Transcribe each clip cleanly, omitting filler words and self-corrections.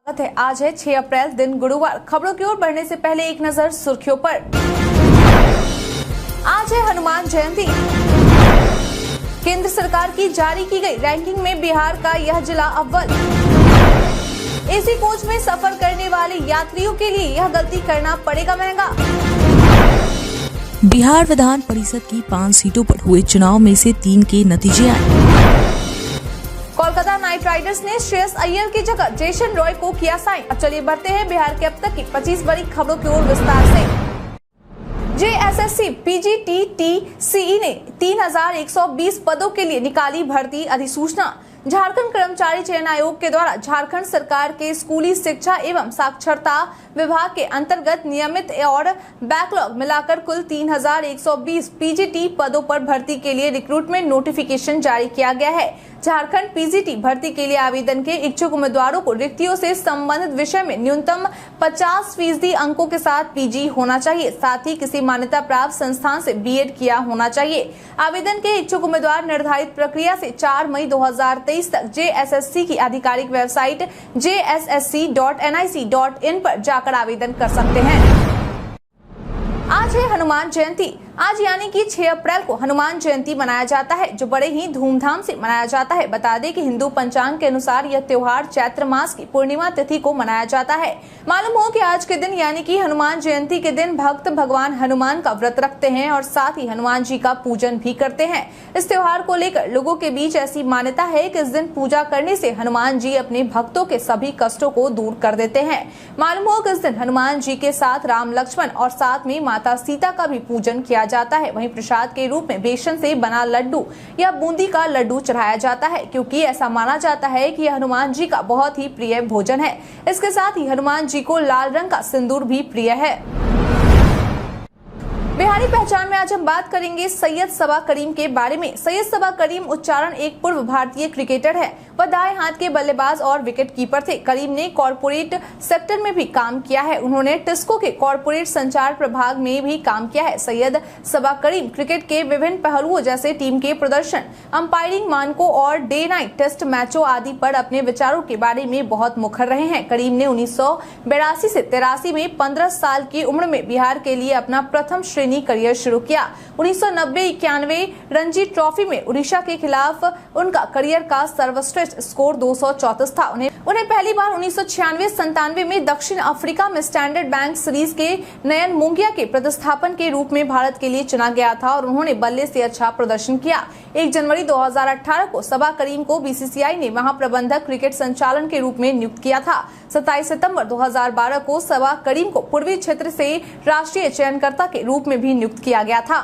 है। आज है 6 अप्रैल, दिन गुरुवार। खबरों की ओर बढ़ने से पहले एक नजर सुर्खियों पर। आज है हनुमान जयंती। केंद्र सरकार की जारी की गई रैंकिंग में बिहार का यह जिला अव्वल। एसी कोच में सफर करने वाले यात्रियों के लिए यह गलती करना पड़ेगा महंगा। बिहार विधान परिषद की 5 सीटों पर हुए चुनाव में से 3 के नतीजे आए। कोलकाता नाइट राइडर्स ने श्रेयस अय्यर की जगह जेसन रॉय को किया साइन। अब चलिए बढ़ते हैं बिहार के अब तक की 25 बड़ी खबरों की ओर विस्तार से। जेएसएससी पीजीटी-टीसीई ने 3120 पदों के लिए निकाली भर्ती अधिसूचना। झारखंड कर्मचारी चयन आयोग के द्वारा झारखंड सरकार के स्कूली शिक्षा एवं साक्षरता विभाग के अंतर्गत नियमित और बैकलॉग मिलाकर कुल 3120 पीजीटी पदों पर भर्ती के लिए रिक्रूटमेंट नोटिफिकेशन जारी किया गया है। झारखंड पीजीटी भर्ती के लिए आवेदन के इच्छुक उम्मीदवारों को रिक्तियों से संबंधित विषय में न्यूनतम 50% अंकों के साथ पीजी होना चाहिए। साथ ही किसी मान्यता प्राप्त संस्थान से बीएड किया होना चाहिए। आवेदन के इच्छुक उम्मीदवार निर्धारित प्रक्रिया से 4 मई 2023 तक जेएसएससी की आधिकारिक वेबसाइट jssc.nic.in पर जाकर आवेदन कर सकते हैं। आज है हनुमान जयंती। आज यानी कि 6 अप्रैल को हनुमान जयंती मनाया जाता है, जो बड़े ही धूमधाम से मनाया जाता है। बता दें कि हिंदू पंचांग के अनुसार यह त्योहार चैत्र मास की पूर्णिमा तिथि को मनाया जाता है। मालूम हो कि आज के दिन यानी कि हनुमान जयंती के दिन भक्त भगवान हनुमान का व्रत रखते हैं और साथ ही हनुमान जी का पूजन भी करते हैं। इस त्योहार को लेकर लोगों के बीच ऐसी मान्यता है कि इस दिन पूजा करने से हनुमान जी अपने भक्तों के सभी कष्टों को दूर कर देते हैं। मालूम हो कि इस दिन हनुमान जी के साथ राम लक्ष्मण और साथ में माता सीता का भी पूजन किया जाता है। वहीं प्रसाद के रूप में बेसन से बना लड्डू या बूंदी का लड्डू चढ़ाया जाता है, क्योंकि ऐसा माना जाता है कि यह हनुमान जी का बहुत ही प्रिय भोजन है। इसके साथ ही हनुमान जी को लाल रंग का सिंदूर भी प्रिय है। बिहारी पहचान में आज हम बात करेंगे सैयद सबा करीम के बारे में। सैयद सबा करीम उच्चारण एक पूर्व भारतीय क्रिकेटर है। वह दाएं हाथ के बल्लेबाज और विकेट कीपर थे। करीम ने कॉर्पोरेट सेक्टर में भी काम किया है। उन्होंने टिस्को के कॉर्पोरेट संचार प्रभाग में भी काम किया है। सैयद सबा करीम क्रिकेट के विभिन्न पहलुओं जैसे टीम के प्रदर्शन, अंपायरिंग मानकों और डे नाइट टेस्ट मैचों आदि पर अपने विचारों के बारे में बहुत मुखर रहे हैं। करीम ने 1982 से 83 में 15 साल की उम्र में बिहार के लिए अपना प्रथम श्रेणी करियर शुरू किया। 1990-91 रणजी ट्रॉफी में उड़ीसा के खिलाफ उनका करियर का सर्वश्रेष्ठ स्कोर 234 था। उन्हें पहली बार 1996-97 में दक्षिण अफ्रीका में स्टैंडर्ड बैंक सीरीज के नयन मुंगिया के प्रतिस्थापन के रूप में भारत के लिए चुना गया था और उन्होंने बल्ले से अच्छा प्रदर्शन किया। 1 जनवरी 2018 को सबा करीम को बीसीसीआई ने महाप्रबंधक क्रिकेट संचालन के रूप में नियुक्त किया था। 27 सितंबर 2012 को सबा करीम को पूर्वी क्षेत्र से राष्ट्रीय चयनकर्ता के रूप में भी नियुक्त किया गया था।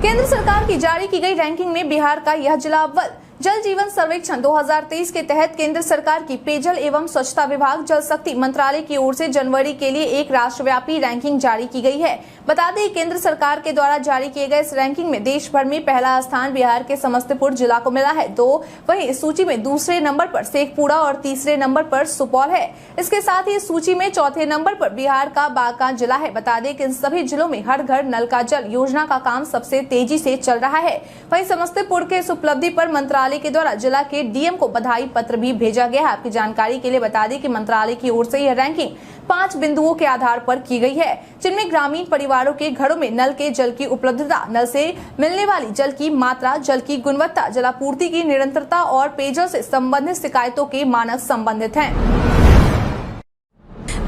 केंद्र सरकार की जारी की गई रैंकिंग में बिहार का यह जिला अव्वल। जल जीवन सर्वेक्षण 2023 के तहत केंद्र सरकार की पेयजल एवं स्वच्छता विभाग जल शक्ति मंत्रालय की ओर से जनवरी के लिए एक राष्ट्रव्यापी रैंकिंग जारी की गई है। बता दें केंद्र सरकार के द्वारा जारी किए गए इस रैंकिंग में देश भर में पहला स्थान बिहार के समस्तीपुर जिला को मिला है। वहीं इस सूची में दूसरे नंबर पर शेखपुरा और तीसरे नंबर पर सुपौल है। इसके साथ ही इस सूची में चौथे नंबर पर बिहार का बांका जिला है। बता दें कि इन सभी जिलों में हर घर नल का जल योजना का काम सबसे तेजी से चल रहा है। वहीं समस्तीपुर के इस उपलब्धि पर मंत्रालय के द्वारा जिला के डीएम को बधाई पत्र भी भेजा गया है। आपकी जानकारी के लिए बता दें कि मंत्रालय की ओर से यह रैंकिंग 5 बिंदुओं के आधार पर की गई है, जिनमें ग्रामीण परिवारों के घरों में नल के जल की उपलब्धता, नल से मिलने वाली जल की मात्रा, जल की गुणवत्ता, जलापूर्ति की निरंतरता और पेयजल से संबंधित शिकायतों के मानक संबंधित हैं।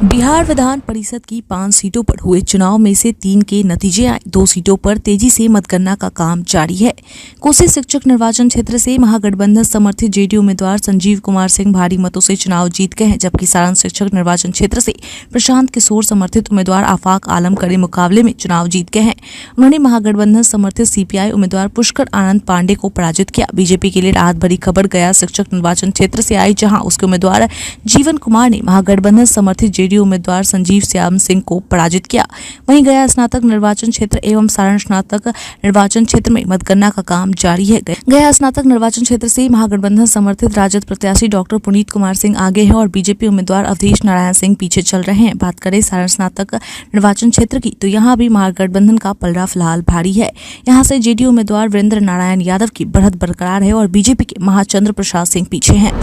बिहार विधान परिषद की 5 सीटों पर हुए चुनाव में से 3 के नतीजे आए। 2 सीटों पर तेजी से मतगणना का काम जारी है। कोसी शिक्षक निर्वाचन क्षेत्र से महागठबंधन समर्थित जेडीयू उम्मीदवार संजीव कुमार सिंह भारी मतों से चुनाव जीत गए हैं, जबकि सारण शिक्षक निर्वाचन क्षेत्र से प्रशांत किशोर समर्थित उम्मीदवार आफाक आलम कड़े मुकाबले में चुनाव जीत गए हैं। उन्होंने महागठबंधन समर्थित सीपीआई उम्मीदवार पुष्कर आनंद पांडे को पराजित किया। बीजेपी के लिए राहत भरी खबर गया शिक्षक निर्वाचन क्षेत्र से आई, जहां उसके उम्मीदवार जीवन कुमार ने महागठबंधन समर्थित जेडीयू उम्मीदवार संजीव श्याम सिंह को पराजित किया। वहीं गया स्नातक निर्वाचन क्षेत्र एवं सारण स्नातक निर्वाचन क्षेत्र में मतगणना का काम जारी है। गया स्नातक निर्वाचन क्षेत्र से महागठबंधन समर्थित राजद प्रत्याशी डॉक्टर पुनीत कुमार सिंह आगे है और बीजेपी उम्मीदवार अवधेश नारायण सिंह पीछे चल रहे हैं। बात करें सारण स्नातक निर्वाचन क्षेत्र की, तो यहाँ भी महागठबंधन का पलड़ा फिलहाल भारी है। यहाँ से जेडीयू उम्मीदवार वीरेंद्र नारायण यादव की बढ़त बरकरार है और बीजेपी के महाचंद्र प्रसाद सिंह पीछे हैं।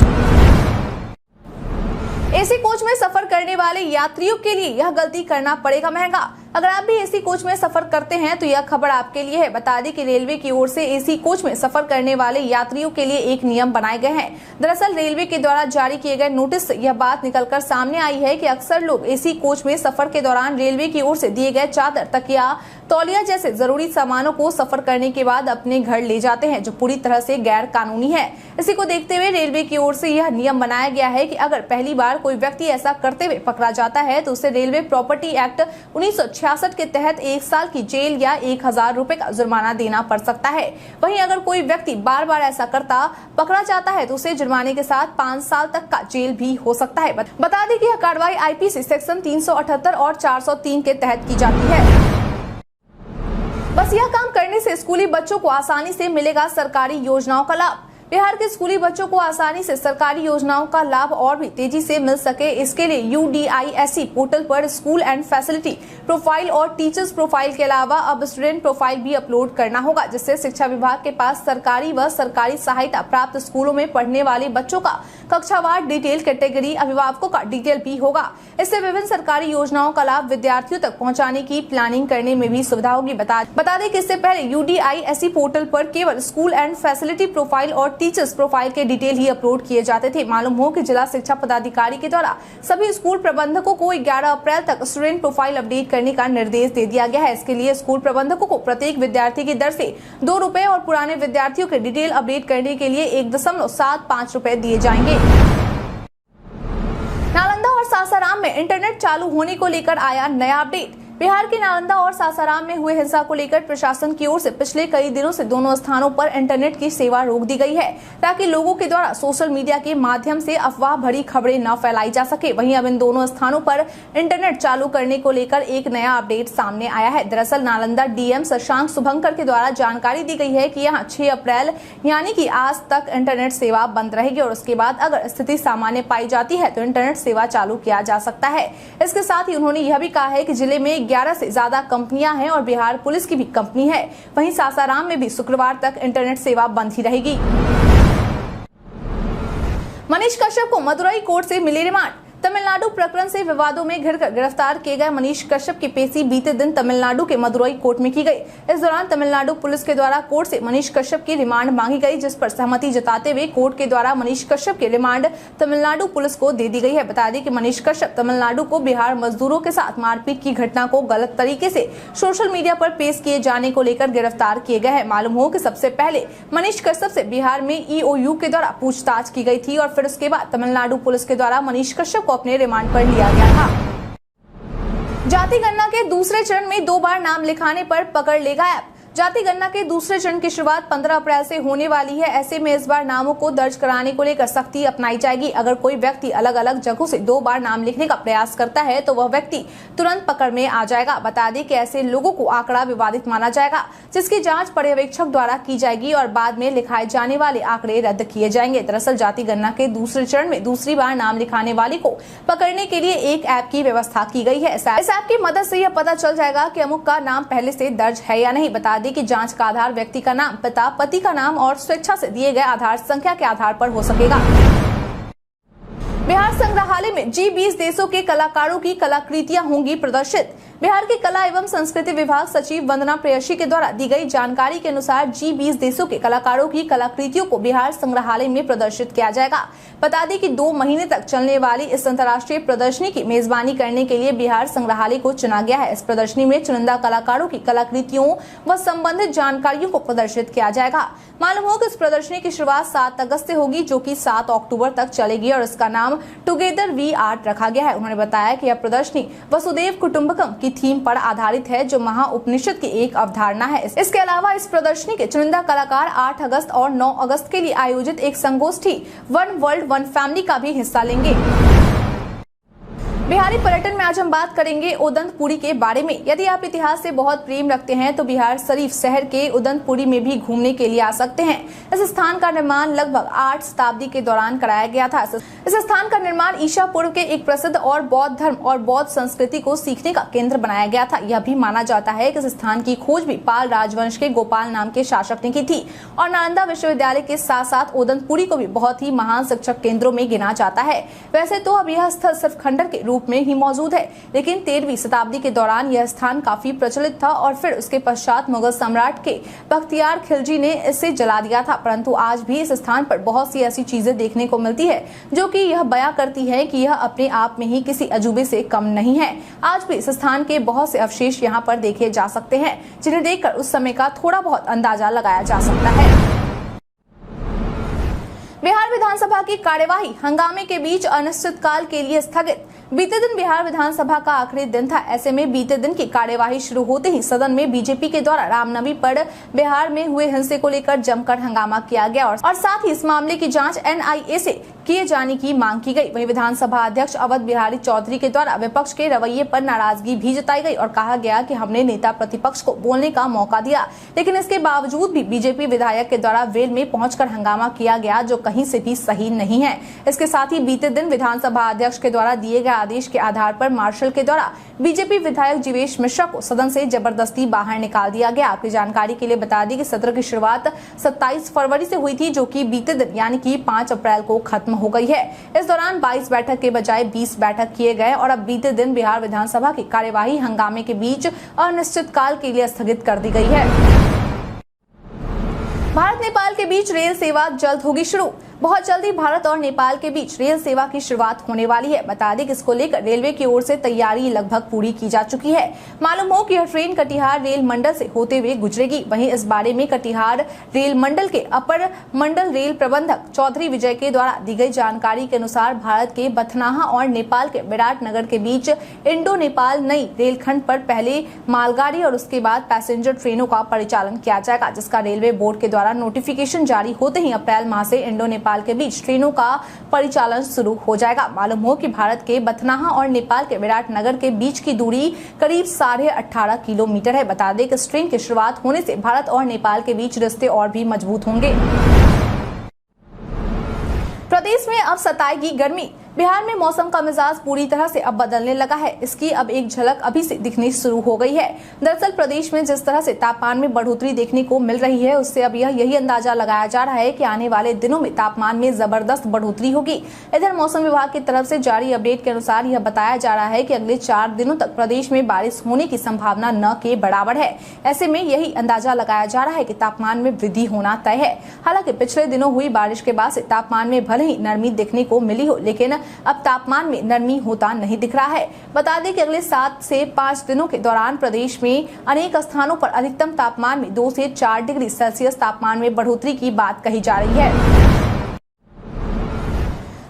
एसी कोच में सफर करने वाले यात्रियों के लिए यह गलती करना पड़ेगा महंगा। अगर आप भी एसी कोच में सफर करते हैं तो यह खबर आपके लिए है। बता दें कि रेलवे की ओर से एसी कोच में सफर करने वाले यात्रियों के लिए एक नियम बनाए गए हैं। दरअसल रेलवे के द्वारा जारी किए गए नोटिस से यह बात निकलकर सामने आई है कि अक्सर लोग एसी कोच में सफर के दौरान रेलवे की ओर से दिए गए चादर, तकिया, तौलिया जैसे जरूरी सामानों को सफर करने के बाद अपने घर ले जाते हैं, जो पूरी तरह से गैर कानूनी है। इसी को देखते हुए रेलवे की ओर से यह नियम बनाया गया है कि अगर पहली बार कोई व्यक्ति ऐसा करते हुए पकड़ा जाता है तो उसे रेलवे प्रॉपर्टी एक्ट 1966 के तहत 1 साल की जेल या 1000 रुपए का जुर्माना देना पड़ सकता है। वहीं अगर कोई व्यक्ति बार बार ऐसा करता पकड़ा जाता है तो उसे जुर्माने के साथ 5 साल तक का जेल भी हो सकता है। बता दें कि यह कार्रवाई आईपीसी सेक्शन 378 और 403 के तहत की जाती है। बस यह काम करने से स्कूली बच्चों को आसानी से मिलेगा सरकारी योजनाओं का लाभ। बिहार के स्कूली बच्चों को आसानी से सरकारी योजनाओं का लाभ और भी तेजी से मिल सके, इसके लिए UDISE पोर्टल पर स्कूल एंड फैसिलिटी प्रोफाइल और टीचर्स प्रोफाइल के अलावा अब स्टूडेंट प्रोफाइल भी अपलोड करना होगा, जिससे शिक्षा विभाग के पास सरकारी व सरकारी सहायता प्राप्त स्कूलों में पढ़ने वाले बच्चों का कक्षावार डिटेल, कैटेगरी, अभिभावकों का डिटेल भी होगा। इससे विभिन्न सरकारी योजनाओं का लाभ विद्यार्थियों तक पहुंचाने की प्लानिंग करने में भी सुविधा होगी। बता दें कि इससे पहले UDISE पोर्टल पर केवल स्कूल एंड फैसिलिटी प्रोफाइल और टीचर्स प्रोफाइल के डिटेल ही अपलोड किए जाते थे। मालूम हो कि जिला शिक्षा पदाधिकारी के द्वारा सभी स्कूल प्रबंधकों को 11 अप्रैल तक स्टूडेंट प्रोफाइल अपडेट करने का निर्देश दे दिया गया है। इसके लिए स्कूल प्रबंधकों को प्रत्येक विद्यार्थी की दर से 2 रुपए और पुराने विद्यार्थियों के डिटेल अपडेट करने के लिए 1.75 रुपए दिए जाएंगे। नालंदा और सासाराम में इंटरनेट चालू होने को लेकर आया नया अपडेट। बिहार के नालंदा और सासाराम में हुए हिंसा को लेकर प्रशासन की ओर से पिछले कई दिनों से दोनों स्थानों पर इंटरनेट की सेवा रोक दी गई है, ताकि लोगों के द्वारा सोशल मीडिया के माध्यम से अफवाह भरी खबरें न फैलाई जा सके। वहीं अब इन दोनों स्थानों पर इंटरनेट चालू करने को लेकर एक नया अपडेट सामने आया है। दरअसल नालंदा DM शशांक शुभंकर के द्वारा जानकारी दी गई है कि यहाँ 6 अप्रैल यानी कि आज तक इंटरनेट सेवा बंद रहेगी और उसके बाद अगर स्थिति सामान्य पाई जाती है तो इंटरनेट सेवा चालू किया जा सकता है। इसके साथ ही उन्होंने यह भी कहा है कि जिले में 11 से ज्यादा कंपनियां हैं और बिहार पुलिस की भी कंपनी है। वहीं सासाराम में भी शुक्रवार तक इंटरनेट सेवा बंद ही रहेगी। मनीष कश्यप को मदुरई कोर्ट से मिली रिमांड। तमिलनाडु प्रकरण से विवादों में घिरकर गिरफ्तार किए गए मनीष कश्यप की पेशी बीते दिन तमिलनाडु के मदुरई कोर्ट में की गई। इस दौरान तमिलनाडु पुलिस के द्वारा कोर्ट से मनीष कश्यप की रिमांड मांगी गई, जिस पर सहमति जताते हुए कोर्ट के द्वारा मनीष कश्यप की रिमांड तमिलनाडु पुलिस को दे दी गई है। बता दें कि मनीष कश्यप तमिलनाडु को बिहार मजदूरों के साथ मारपीट की घटना को गलत तरीके से सोशल मीडिया पर पेश किए जाने को लेकर गिरफ्तार किए गए हैं। मालूम हो कि सबसे पहले मनीष कश्यप से बिहार में EOU के द्वारा पूछताछ की गई थी और फिर उसके बाद तमिलनाडु पुलिस के द्वारा मनीष कश्यप को अपने रिमांड पर लिया गया था। जाति गणना के दूसरे चरण में 2 बार नाम लिखाने पर पकड़ लेगा ऐप। जाति गणना के दूसरे चरण की शुरुआत 15 अप्रैल से होने वाली है। ऐसे में इस बार नामों को दर्ज कराने को लेकर सख्ती अपनाई जाएगी। अगर कोई व्यक्ति अलग अलग जगहों से 2 बार नाम लिखने का प्रयास करता है तो वह व्यक्ति तुरंत पकड़ में आ जाएगा। बता दें कि ऐसे लोगों को आंकड़ा विवादित माना जाएगा, जिसकी जांच पर्यवेक्षक द्वारा की जाएगी और बाद में लिखाए जाने वाले आंकड़े रद्द किए जाएंगे। दरअसल जाति गणना के दूसरे चरण में दूसरी बार नाम लिखाने वाले को पकड़ने के लिए एक ऐप की व्यवस्था की गई है। इस ऐप की मदद से यह पता चल जाएगा कि अमुक का नाम पहले से दर्ज है या नहीं। बता दें कि जांच का आधार व्यक्ति का नाम, पिता, पति का नाम और स्वेच्छा से दिए गए आधार संख्या के आधार पर हो सकेगा। बिहार संग्रहालय में G20 देशों के कलाकारों की कलाकृतियां होंगी प्रदर्शित। बिहार के कला एवं संस्कृति विभाग सचिव वंदना प्रेयसी के द्वारा दी गई जानकारी के अनुसार G20 देशों के कलाकारों की कलाकृतियों को बिहार संग्रहालय में प्रदर्शित किया जाएगा। बता दें कि 2 महीने तक चलने वाली इस अंतर्राष्ट्रीय प्रदर्शनी की मेजबानी करने के लिए बिहार संग्रहालय को चुना गया है। इस प्रदर्शनी में चुनिंदा कलाकारों की कलाकृतियों व संबंधित जानकारियों को प्रदर्शित किया जाएगा। मालूम हो कि इस प्रदर्शनी की शुरुआत 7 अगस्त से होगी, जो कि 7 अक्टूबर तक चलेगी और इसका नाम टुगेदर वी आर्ट रखा गया है। उन्होंने बताया कि यह प्रदर्शनी वसुदेव कुटुंबकम की थीम पर आधारित है, जो महाउपनिषद की एक अवधारणा है। इसके अलावा इस प्रदर्शनी के चुनिंदा कलाकार 8 अगस्त और 9 अगस्त के लिए आयोजित एक संगोष्ठी वन वर्ल्ड वन फैमिली का भी हिस्सा लेंगे। बिहारी पर्यटन में आज हम बात करेंगे उदंतपुरी के बारे में। यदि आप इतिहास से बहुत प्रेम रखते हैं तो बिहार शरीफ शहर के उदंतपुरी में भी घूमने के लिए आ सकते हैं। इस स्थान का निर्माण लगभग 8 शताब्दी के दौरान कराया गया था। इस स्थान का निर्माण ईसा पूर्व के एक प्रसिद्ध और बौद्ध धर्म और बौद्ध संस्कृति को सीखने का केंद्र बनाया गया था। यह भी माना जाता है कि इस स्थान की खोज भी पाल राजवंश के गोपाल नाम के शासक ने की थी और नालंदा विश्वविद्यालय के साथ साथ ओदनपुरी को भी बहुत ही महान शिक्षक केंद्रों में गिना जाता है। वैसे तो अब यह स्थल सिर्फ खंडर के रूप में ही मौजूद है, लेकिन 13वीं शताब्दी के दौरान यह स्थान काफी प्रचलित था और फिर उसके पश्चात मुगल सम्राट के बख्तियार खिलजी ने इसे जला दिया था। परंतु आज भी इस स्थान पर बहुत सी ऐसी चीजें देखने को मिलती है जो कि यह बयां करती है कि यह अपने आप में ही किसी अजूबे से कम नहीं है। आज भी इस स्थान के बहुत से अवशेष यहाँ पर देखे जा सकते हैं, जिन्हें देखकर उस समय का थोड़ा बहुत अंदाजा लगाया जा सकता है। बिहार विधानसभा की कार्यवाही हंगामे के बीच अनिश्चितकाल के लिए स्थगित। बीते दिन बिहार विधानसभा का आखिरी दिन था। ऐसे में बीते दिन की कार्यवाही शुरू होते ही सदन में बीजेपी के द्वारा रामनवमी पर बिहार में हुए हिंसे को लेकर जमकर हंगामा किया गया और साथ ही इस मामले की जांच एनआईए से किए जाने की मांग की गई। वहीं विधानसभा अध्यक्ष अवध बिहारी चौधरी के द्वारा विपक्ष के रवैये पर नाराजगी भी जताई गई और कहा गया कि हमने नेता प्रतिपक्ष को बोलने का मौका दिया, लेकिन इसके बावजूद भी बीजेपी विधायक के द्वारा वेल में पहुंचकर हंगामा किया गया, जो कहीं से भी सही नहीं है। इसके साथ ही बीते दिन विधानसभा अध्यक्ष के द्वारा दिए गए आदेश के आधार पर मार्शल के द्वारा बीजेपी विधायक जीवेश मिश्रा को सदन से जबरदस्ती बाहर निकाल दिया गया। आपकी जानकारी के लिए बता दी कि सत्र की शुरुआत 27 फरवरी से हुई थी, जो कि बीते दिन यानी कि 5 अप्रैल को खत्म हो गई है। इस दौरान 22 बैठक के बजाय 20 बैठक किए गए और अब बीते दिन बिहार विधानसभा की कार्यवाही हंगामे के बीच अनिश्चितकाल के लिए स्थगित कर दी गई है। भारत नेपाल के बीच रेल सेवा जल्द होगी शुरू। बहुत जल्दी भारत और नेपाल के बीच रेल सेवा की शुरुआत होने वाली है। बता दें कि इसको लेकर रेलवे की ओर से तैयारी लगभग पूरी की जा चुकी है। मालूम हो कि यह ट्रेन कटिहार रेल मंडल से होते हुए गुजरेगी। वहीं इस बारे में कटिहार रेल मंडल के अपर मंडल रेल प्रबंधक चौधरी विजय के द्वारा दी गई जानकारी के अनुसार भारत के बथनाहा और नेपाल के विराटनगर के बीच इंडो नेपाल नई रेलखंड पर पहले मालगाड़ी और उसके बाद पैसेंजर ट्रेनों का परिचालन किया जाएगा, जिसका रेलवे बोर्ड के द्वारा नोटिफिकेशन जारी होते ही अप्रैल माह से इंडो नेपाल के बीच ट्रेनों का परिचालन शुरू हो जाएगा। मालूम हो कि भारत के बथनाहा और नेपाल के विराटनगर के बीच की दूरी करीब 18.5 किलोमीटर है। बता दें कि इस ट्रेन की शुरुआत होने से भारत और नेपाल के बीच रिश्ते और भी मजबूत होंगे। प्रदेश में अब सताएगी गर्मी। बिहार में मौसम का मिजाज पूरी तरह से अब बदलने लगा है। इसकी अब एक झलक अभी से दिखनी शुरू हो गई है। दरअसल प्रदेश में जिस तरह से तापमान में बढ़ोतरी देखने को मिल रही है, उससे अब यही अंदाजा लगाया जा रहा है कि आने वाले दिनों में तापमान में जबरदस्त बढ़ोतरी होगी। इधर मौसम विभाग की तरफ से जारी अपडेट के अनुसार यह बताया जा रहा है कि अगले 4 दिनों तक प्रदेश में बारिश होने की संभावना न के बराबर है। ऐसे में यही अंदाजा लगाया जा रहा है कि तापमान में वृद्धि होना तय है। हालांकि पिछले दिनों हुई बारिश के बाद से तापमान में भले ही नरमी देखने को मिली हो, लेकिन अब तापमान में नरमी होता नहीं दिख रहा है। बता दें कि अगले 7 से 5 दिनों के दौरान प्रदेश में अनेक स्थानों पर अधिकतम तापमान में 2 से 4 डिग्री सेल्सियस तापमान में बढ़ोतरी की बात कही जा रही है।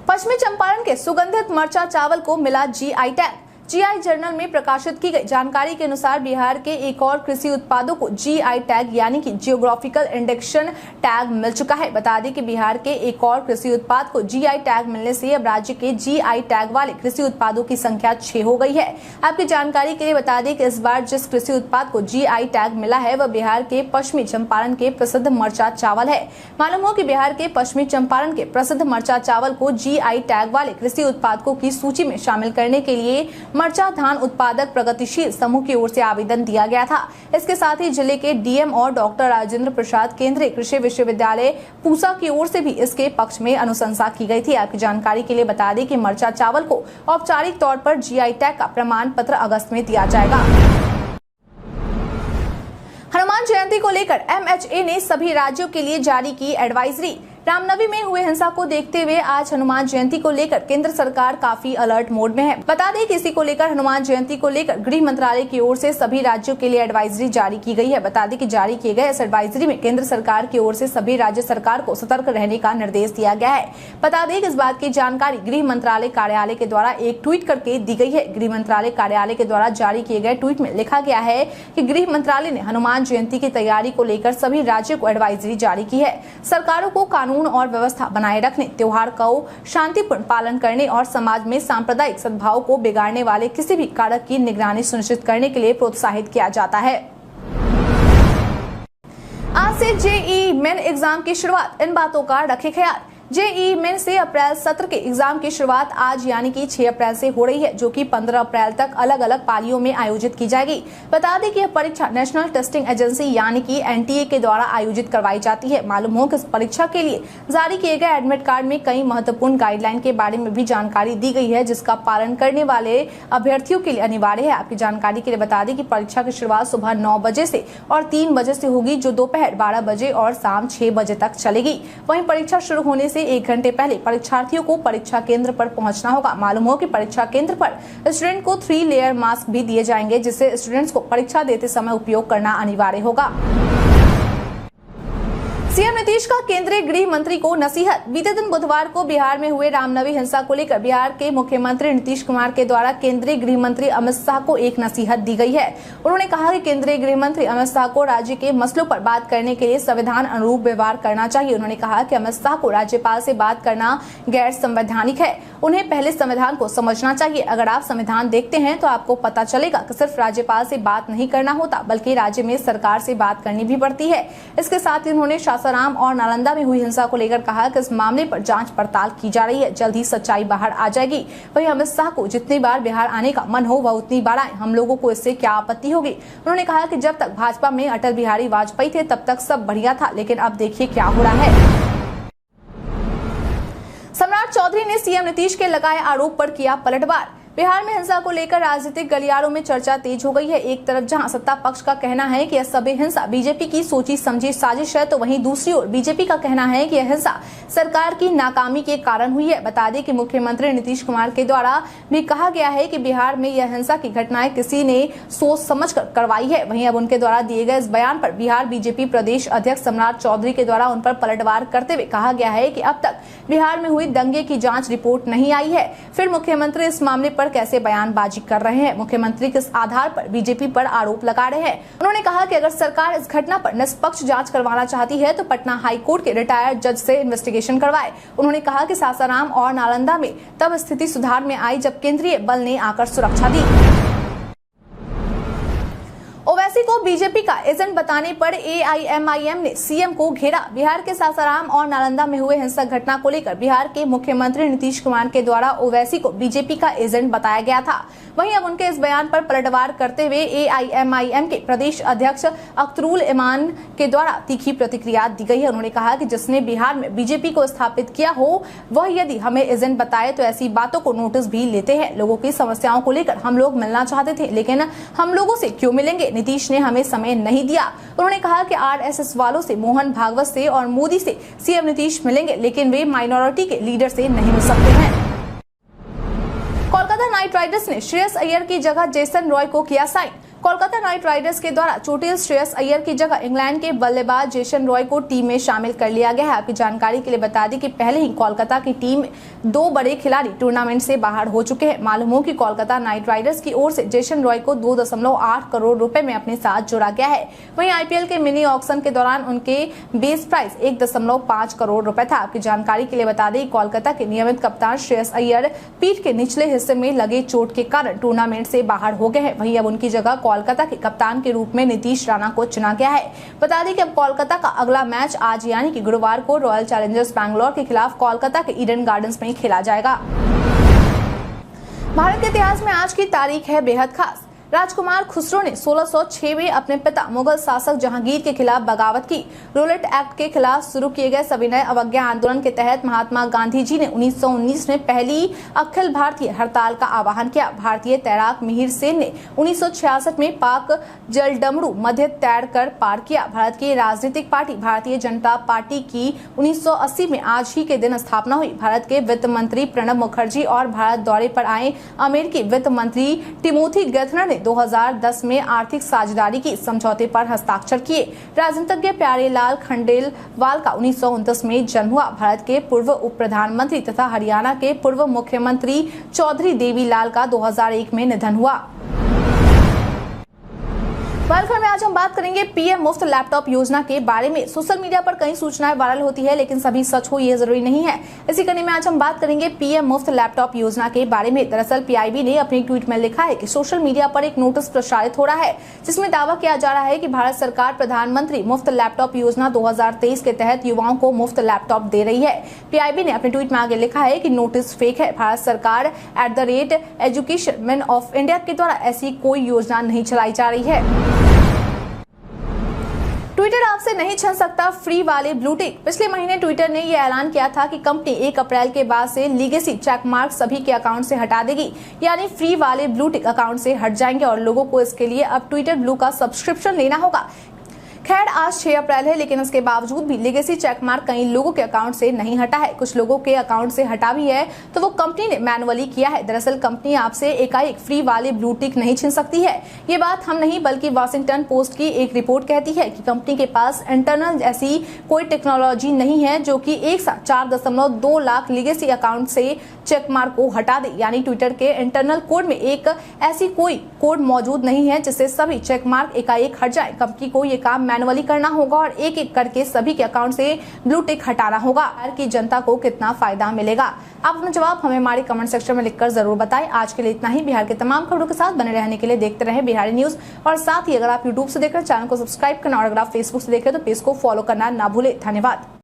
पश्चिमी चंपारण के सुगंधित मरचा चावल को मिला जीआई टैग। जीआई जर्नल में प्रकाशित की गई जानकारी के अनुसार बिहार के एक और कृषि उत्पादों को जीआई टैग यानी कि जियोग्राफिकल इंडिकेशन टैग मिल चुका है। बता दें कि बिहार के एक और कृषि उत्पाद को जीआई टैग मिलने से अब राज्य के जीआई टैग वाले कृषि उत्पादों की संख्या 6 हो गई है। आपकी जानकारी के लिए बता दें कि इस बार जिस कृषि उत्पाद को जीआई टैग मिला है वह बिहार के पश्चिमी चंपारण के प्रसिद्ध मरचा चावल है। मालूम हो कि बिहार के पश्चिमी चंपारण के प्रसिद्ध मरचा चावल को जीआई टैग वाले कृषि उत्पादों की सूची में शामिल करने के लिए मरचा धान उत्पादक प्रगतिशील समूह की ओर से आवेदन दिया गया था। इसके साथ ही जिले के डीएम और डॉक्टर राजेंद्र प्रसाद केंद्रीय कृषि विश्वविद्यालय पूसा की ओर से भी इसके पक्ष में अनुशंसा की गई थी। आपकी जानकारी के लिए बता दें कि मरचा चावल को औपचारिक तौर पर जीआई टैग का प्रमाण पत्र अगस्त में दिया जाएगा। हनुमान जयंती को लेकर एमएचए ने सभी राज्यों के लिए जारी की एडवाइजरी। रामनवमी में हुए हिंसा को देखते हुए आज हनुमान जयंती को लेकर केंद्र सरकार काफी अलर्ट मोड में है। बता दें कि इसी को लेकर हनुमान जयंती को लेकर गृह मंत्रालय की ओर से सभी राज्यों के लिए एडवाइजरी जारी की गई है। बता दें कि जारी किए गए इस एडवाइजरी में केंद्र सरकार की ओर से सभी राज्य सरकार को सतर्क रहने का निर्देश दिया गया है। बता दें कि इस बात की जानकारी गृह मंत्रालय कार्यालय के द्वारा एक ट्वीट करके दी गई है। गृह मंत्रालय कार्यालय के द्वारा जारी किए गए ट्वीट में लिखा गया है कि गृह मंत्रालय ने हनुमान जयंती की तैयारी को लेकर सभी राज्यों को एडवाइजरी जारी की है। सरकारों को कानून और व्यवस्था बनाए रखने, त्योहार का शांतिपूर्ण पालन करने और समाज में सांप्रदायिक सद्भाव को बिगाड़ने वाले किसी भी कारक की निगरानी सुनिश्चित करने के लिए प्रोत्साहित किया जाता है। आज से जेईई मेन एग्जाम की शुरुआत, इन बातों का रखें ख्याल। जेईई मेन से अप्रैल सत्र के एग्जाम की शुरुआत आज यानी कि 6 अप्रैल से हो रही है, जो कि 15 अप्रैल तक अलग अलग पालियों में आयोजित की जाएगी। बता दें कि यह परीक्षा नेशनल टेस्टिंग एजेंसी यानी कि एनटीए के द्वारा आयोजित करवाई जाती है। मालूम हो कि इस परीक्षा के लिए जारी किए गए एडमिट कार्ड में कई महत्वपूर्ण गाइडलाइन के बारे में भी जानकारी दी गई है, जिसका पालन करने वाले अभ्यर्थियों के लिए अनिवार्य है। आपकी जानकारी के लिए बता दें कि परीक्षा की शुरुआत सुबह 9 बजे से और 3 बजे से होगी, जो दोपहर 12 बजे और शाम 6 बजे तक चलेगी। वहीं परीक्षा शुरू होने से 1 घंटे पहले परीक्षार्थियों को परीक्षा केंद्र पर पहुंचना होगा। मालूम हो कि परीक्षा केंद्र पर स्टूडेंट को 3 लेयर मास्क भी दिए जाएंगे, जिससे स्टूडेंट्स को परीक्षा देते समय उपयोग करना अनिवार्य होगा। सीएम नीतीश का केंद्रीय गृह मंत्री को नसीहत। बीते दिन बुधवार को बिहार में हुए रामनवमी हिंसा को लेकर बिहार के मुख्यमंत्री नीतीश कुमार के द्वारा केंद्रीय गृह मंत्री अमित शाह को एक नसीहत दी गई है। उन्होंने कहा कि केंद्रीय गृह मंत्री अमित शाह को राज्य के मसलों पर बात करने के लिए संविधान अनुरूप व्यवहार करना चाहिए। उन्होंने कहा कि अमित शाह को राज्यपाल से बात करना गैर संवैधानिक है। उन्हें पहले संविधान को समझना चाहिए। अगर आप संविधान देखते हैं तो आपको पता चलेगा कि सिर्फ राज्यपाल से बात नहीं करना होता, बल्कि राज्य में सरकार से बात करनी भी पड़ती है। इसके साथ ही उन्होंने सासाराम और नालंदा में हुई हिंसा को लेकर कहा कि इस मामले पर जांच पड़ताल की जा रही है, जल्द ही सच्चाई बाहर आ जाएगी। वहीं अमित शाह को जितनी बार बिहार आने का मन हो वह उतनी बार आए, हम लोगों को इससे क्या आपत्ति होगी। उन्होंने कहा कि जब तक भाजपा में अटल बिहारी वाजपेयी थे तब तक सब बढ़िया था, लेकिन अब देखिए क्या हो रहा है। सम्राट चौधरी ने सीएम नीतीश के लगाए आरोप पर किया पलटवार। बिहार में हिंसा को लेकर राजनीतिक गलियारों में चर्चा तेज हो गई है। एक तरफ जहां सत्ता पक्ष का कहना है कि यह सभी हिंसा बीजेपी की सोची समझी साजिश है, तो वहीं दूसरी ओर बीजेपी का कहना है कि यह हिंसा सरकार की नाकामी के कारण हुई है। बता दें कि मुख्यमंत्री नीतीश कुमार के द्वारा भी कहा गया है कि बिहार में यह हिंसा की घटनाएं किसी ने सोच समझ कर करवाई है। वहीं अब उनके द्वारा दिए गए इस बयान पर बिहार बीजेपी प्रदेश अध्यक्ष सम्राट चौधरी के द्वारा उन पर पलटवार करते हुए कहा गया है कि अब तक बिहार में हुई दंगे की जांच रिपोर्ट नहीं आई है, फिर मुख्यमंत्री इस मामले पर कैसे बयानबाजी कर रहे हैं। मुख्यमंत्री किस आधार पर बीजेपी पर आरोप लगा रहे हैं। उन्होंने कहा कि अगर सरकार इस घटना पर निष्पक्ष जांच करवाना चाहती है तो पटना हाईकोर्ट के रिटायर्ड जज से इन्वेस्टिगेशन करवाए। उन्होंने कहा कि सासाराम और नालंदा में तब स्थिति सुधार में आई जब केंद्रीय बल ने आकर सुरक्षा दी। ओवैसी को बीजेपी का एजेंट बताने पर एआईएमआईएम ने सीएम को घेरा। बिहार के सासाराम और नालंदा में हुए हिंसक घटना को लेकर बिहार के मुख्यमंत्री नीतीश कुमार के द्वारा ओवैसी को बीजेपी का एजेंट बताया गया था। वहीं अब उनके इस बयान पर पलटवार करते हुए एआईएमआईएम के प्रदेश अध्यक्ष अख्तरुल इमान के द्वारा तीखी प्रतिक्रिया दी गई है। उन्होंने कहा कि जिसने बिहार में बीजेपी को स्थापित किया हो वह यदि हमें एजेंट बताए तो ऐसी बातों को नोटिस भी लेते हैं। लोगों की समस्याओं को लेकर हम लोग मिलना चाहते थे, लेकिन हम लोगों से क्यों मिलेंगे? नीतीश ने हमें समय नहीं दिया। उन्होंने कहा कि आरएसएस वालों से, मोहन भागवत से और मोदी से सीएम नीतीश मिलेंगे, लेकिन वे माइनॉरिटी के लीडर से नहीं मिल सकते हैं। कोलकाता नाइट राइडर्स ने श्रेयस अय्यर की जगह जेसन रॉय को किया साइन। कोलकाता नाइट राइडर्स के द्वारा चोटिल श्रेयस अय्यर की जगह इंग्लैंड के बल्लेबाज जेसन रॉय को टीम में शामिल कर लिया गया है। आपकी जानकारी के लिए बता दें कि पहले ही कोलकाता की टीम 2 बड़े खिलाड़ी टूर्नामेंट से बाहर हो चुके हैं। मालूम हो कि कोलकाता नाइट राइडर्स की ओर से जेसन रॉय को 2.8 करोड़ रुपए में अपने साथ जोड़ा गया है। वहीं आईपीएल के मिनी ऑक्शन के दौरान उनके बेस प्राइस 1.5 करोड़ रुपए था। आपकी जानकारी के लिए बता दें कोलकाता के नियमित कप्तान श्रेयस अय्यर पीठ के निचले हिस्से में लगे चोट के कारण टूर्नामेंट से बाहर हो गए हैं। वहीं अब उनकी जगह कोलकाता के कप्तान के रूप में नीतीश राणा को चुना गया है। बता दें कि अब कोलकाता का अगला मैच आज यानी कि गुरुवार को रॉयल चैलेंजर्स बैंगलोर के खिलाफ कोलकाता के ईडन गार्डन्स में खेला जाएगा। भारत के इतिहास में आज की तारीख है बेहद खास। राजकुमार खुसरो ने 1606 में अपने पिता मुगल शासक जहांगीर के खिलाफ बगावत की। रूलेट एक्ट के खिलाफ शुरू किए गए सविनय अवज्ञा आंदोलन के तहत महात्मा गांधी जी ने 1919 में पहली अखिल भारतीय हड़ताल का आह्वान किया। भारतीय तैराक मिहिर सेन ने 1966 में पाक जलडमरू मध्य तैरकर पार किया। भारत की राजनीतिक पार्टी भारतीय जनता पार्टी की 1980 में आज ही के दिन स्थापना हुई। भारत के वित्त मंत्री प्रणब मुखर्जी और भारत दौरे पर आए अमेरिकी वित्त मंत्री टिमोथी गेथनर ने 2010 में आर्थिक साझेदारी की समझौते पर हस्ताक्षर किए। राजनीतिज्ञ प्यारेलाल खंडेलवाल का 1929 में जन्म हुआ। भारत के पूर्व उप प्रधानमंत्री तथा हरियाणा के पूर्व मुख्यमंत्री चौधरी देवीलाल का 2001 में निधन हुआ। वर्ल्ड में आज हम बात करेंगे पीएम मुफ्त लैपटॉप योजना के बारे में। सोशल मीडिया पर कई सूचनाएं वायरल होती है, लेकिन सभी सच हो ये जरूरी नहीं है। इसी कड़ी में आज हम बात करेंगे पीएम मुफ्त लैपटॉप योजना के बारे में। दरअसल पीआईबी ने अपने ट्वीट में लिखा है कि सोशल मीडिया पर एक नोटिस प्रसारित हो रहा है जिसमें दावा किया जा रहा है कि भारत सरकार प्रधानमंत्री मुफ्त लैपटॉप योजना 2023 के तहत युवाओं को मुफ्त लैपटॉप दे रही है। पीआईबी ने अपने ट्वीट में आगे लिखा है कि नोटिस फेक है। भारत सरकार @एजुकेशन ऑफ इंडिया के द्वारा ऐसी कोई योजना नहीं चलाई जा रही है। ट्विटर आपसे नहीं छीन सकता फ्री वाले ब्लू टिक। पिछले महीने ट्विटर ने यह ऐलान किया था कि कंपनी 1 अप्रैल के बाद से लीगेसी चेक मार्क सभी के अकाउंट से हटा देगी, यानी फ्री वाले ब्लू टिक अकाउंट से हट जाएंगे और लोगों को इसके लिए अब ट्विटर ब्लू का सब्सक्रिप्शन लेना होगा। खैर आज 6 अप्रैल है, लेकिन इसके बावजूद भी लेगेसी चेकमार्क कई लोगों के अकाउंट से नहीं हटा है। कुछ लोगों के अकाउंट से हटा भी है तो वो कंपनी ने मैनुअली किया है। दरअसल कंपनी आपसे एकाएक फ्री वाले ब्लू टिक नहीं छीन सकती है। ये बात हम नहीं बल्कि वॉशिंगटन पोस्ट की एक रिपोर्ट कहती है कि कंपनी के पास इंटरनल ऐसी कोई टेक्नोलॉजी नहीं है जो कि एक साथ 4.2 लाख लेगेसी अकाउंट से चेकमार्क को हटा दे। यानी ट्विटर के इंटरनल कोड में एक ऐसी कोई कोड मौजूद नहीं है जिससे सभी चेकमार्क एकाएक हट जाए। कंपनी को ये काम मैनुअली करना होगा और एक एक करके सभी के अकाउंट से ब्लू टिक हटाना होगा। बिहार की जनता को कितना फायदा मिलेगा? आप अपना जवाब हमें हमारे कमेंट सेक्शन में लिखकर जरूर बताएं। आज के लिए इतना ही। बिहार के तमाम खबरों के साथ बने रहने के लिए देखते रहें बिहारी न्यूज। और साथ ही अगर आप यूट्यूब से देखकर चैनल को सब्सक्राइब करना और अगर आप फेसबुक से देख रहे हैं तो पेज को फॉलो करना ना भूले। धन्यवाद।